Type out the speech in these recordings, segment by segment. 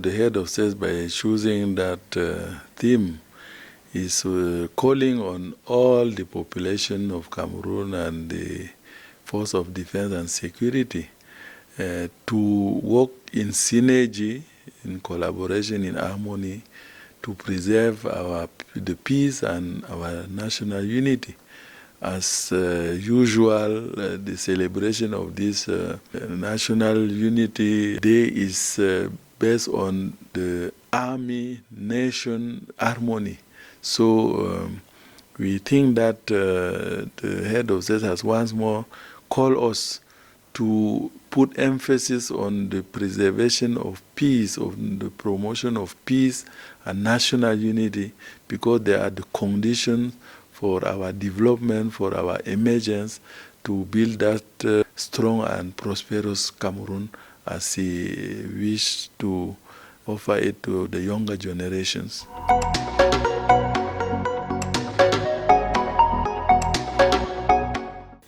The head of state, by choosing that theme, is calling on all the population of Cameroon and the force of defense and security to work in synergy, in collaboration, in harmony, to preserve the peace and our national unity. As usual, the celebration of this National Unity Day is based on the army-nation harmony. So we think that the head of state has once more called us to put emphasis on the preservation of peace, on the promotion of peace and national unity, because they are the conditions for our development, for our emergence, to build that strong and prosperous Cameroon as we wish to offer it to the younger generations.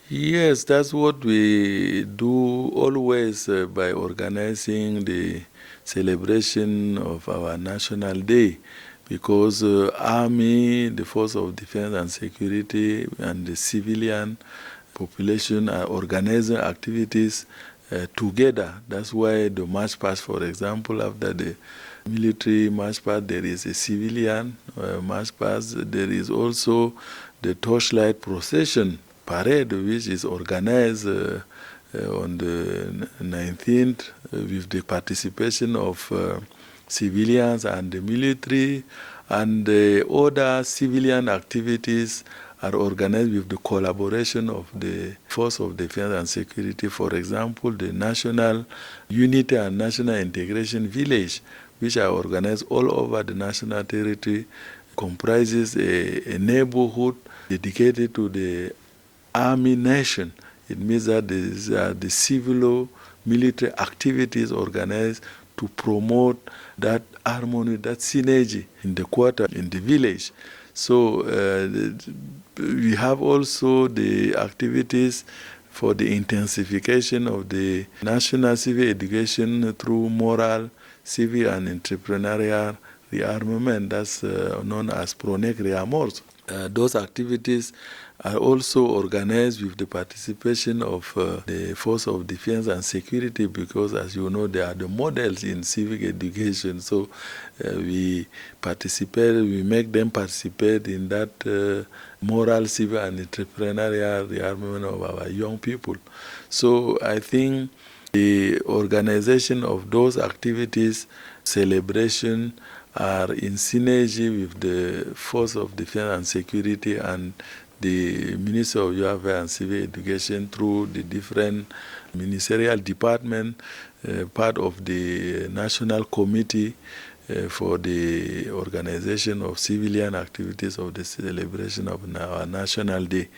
Yes, that's what we do always by organizing the celebration of our National Day, because Army, the Force of Defense and Security, and the civilian population are organizing activities together. That's why the march past, for example, after the military march past, there is a civilian march past. There is also the torchlight procession parade, which is organized on the 19th with the participation of civilians and the military, and the other civilian activities are organized with the collaboration of the Force of Defense and Security. For example, the National Unity and National Integration Village, which are organized all over the national territory, comprises a neighborhood dedicated to the Army nation. It means that these are the civilo-military activities organized to promote that harmony, that synergy in the quarter, in the village. So we have also the activities for the intensification of the national civil education through moral, civil and entrepreneurial rearmament, that's known as PRONEC-REAMORCE. Those activities are also organized with the participation of the Force of Defense and Security, because, as you know, they are the models in civic education. So we make them participate in that moral, civil, and entrepreneurial rearmament of our young people. So I think the organization of those activities, celebration, are in synergy with the Force of Defense and Security and the Ministry of Youth Affairs and Civil Education through the different ministerial departments, part of the National Committee for the organization of civilian activities of the celebration of our National Day.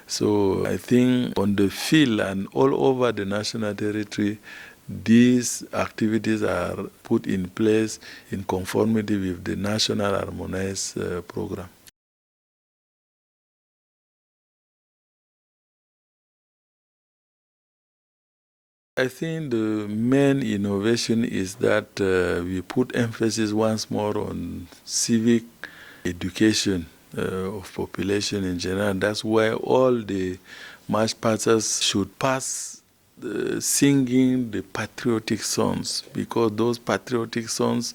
So I think on the field and all over the national territory, these activities are put in place in conformity with the National Harmonized Program. I think the main innovation is that we put emphasis once more on civic education of population in general. That's why all the march passers should pass singing the patriotic songs, because those patriotic songs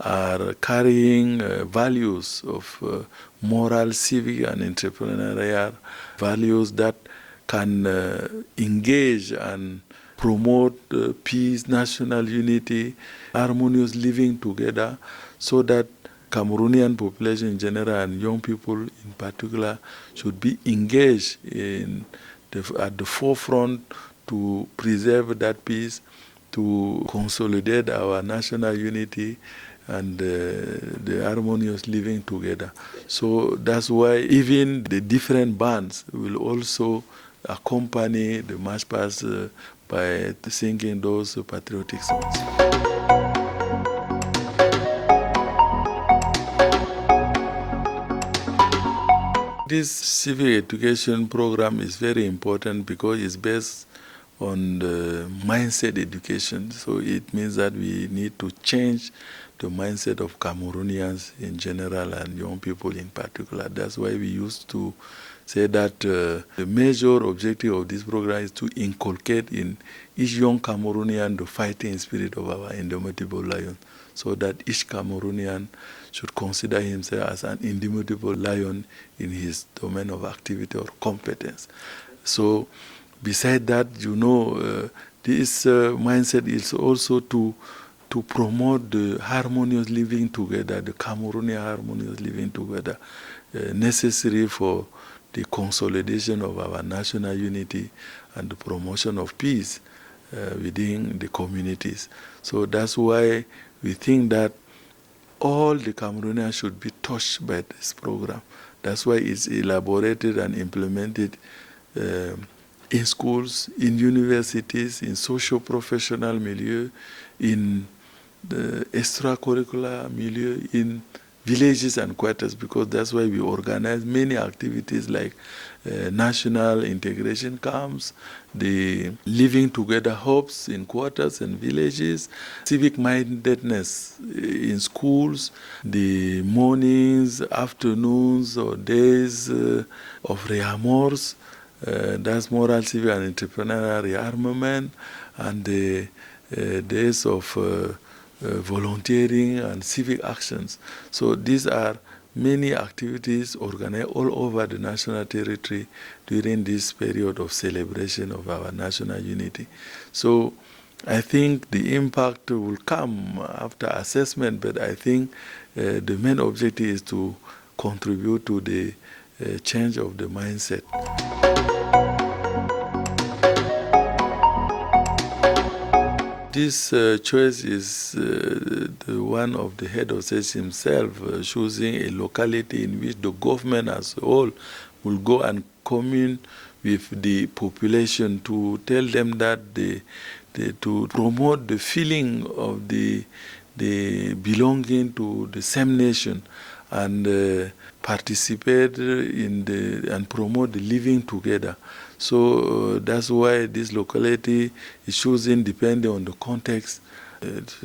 are carrying values of moral, civic, and entrepreneurial values that can engage and promote peace, national unity, harmonious living together, so that Cameroonian population in general and young people in particular should be engaged at the forefront to preserve that peace, to consolidate our national unity and the harmonious living together. So that's why even the different bands will also accompany the march past by singing those patriotic songs. This civic education program is very important because it's based on the mindset education. So it means that we need to change the mindset of Cameroonians in general and young people in particular. That's why we used to say that the major objective of this program is to inculcate in each young Cameroonian the fighting spirit of our indomitable lion, so that each Cameroonian should consider himself as an indomitable lion in his domain of activity or competence. So beside that, this mindset is also to promote the harmonious living together, the Cameroonian harmonious living together, necessary for the consolidation of our national unity and the promotion of peace within the communities. So that's why we think that all the Cameroonians should be touched by this program. That's why it's elaborated and implemented in schools, in universities, in socio-professional milieu, in the extracurricular milieu, in villages and quarters, because that's why we organize many activities like national integration camps, the living together hubs in quarters and villages, civic mindedness in schools, the mornings, afternoons or days of REAMORCE, that's moral, civil and entrepreneurial rearmament, and the days of volunteering and civic actions. So these are many activities organized all over the national territory during this period of celebration of our national unity. So I think the impact will come after assessment, but I think the main objective is to contribute to the change of the mindset. This choice is the one of the head of state himself choosing a locality in which the government as a whole will go and commune with the population to tell them that to promote the feeling of the belonging to the same nation and participate in and promote the living together. So that's why this locality is chosen depending on the context,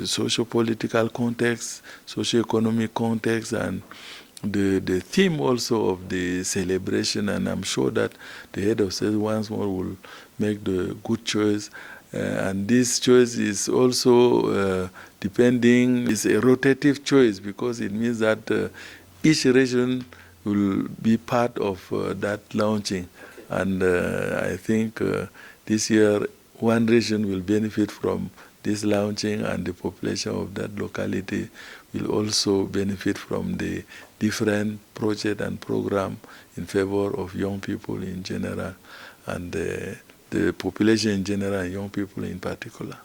socio-political context, socio-economic context, and the theme also of the celebration. And I'm sure that the head of state once more will make the good choice. And this choice is also depending, it's a rotative choice, because it means that each region will be part of that launching. And I think this year one region will benefit from this launching, and the population of that locality will also benefit from the different project and program in favor of young people in general, and the population in general and young people in particular.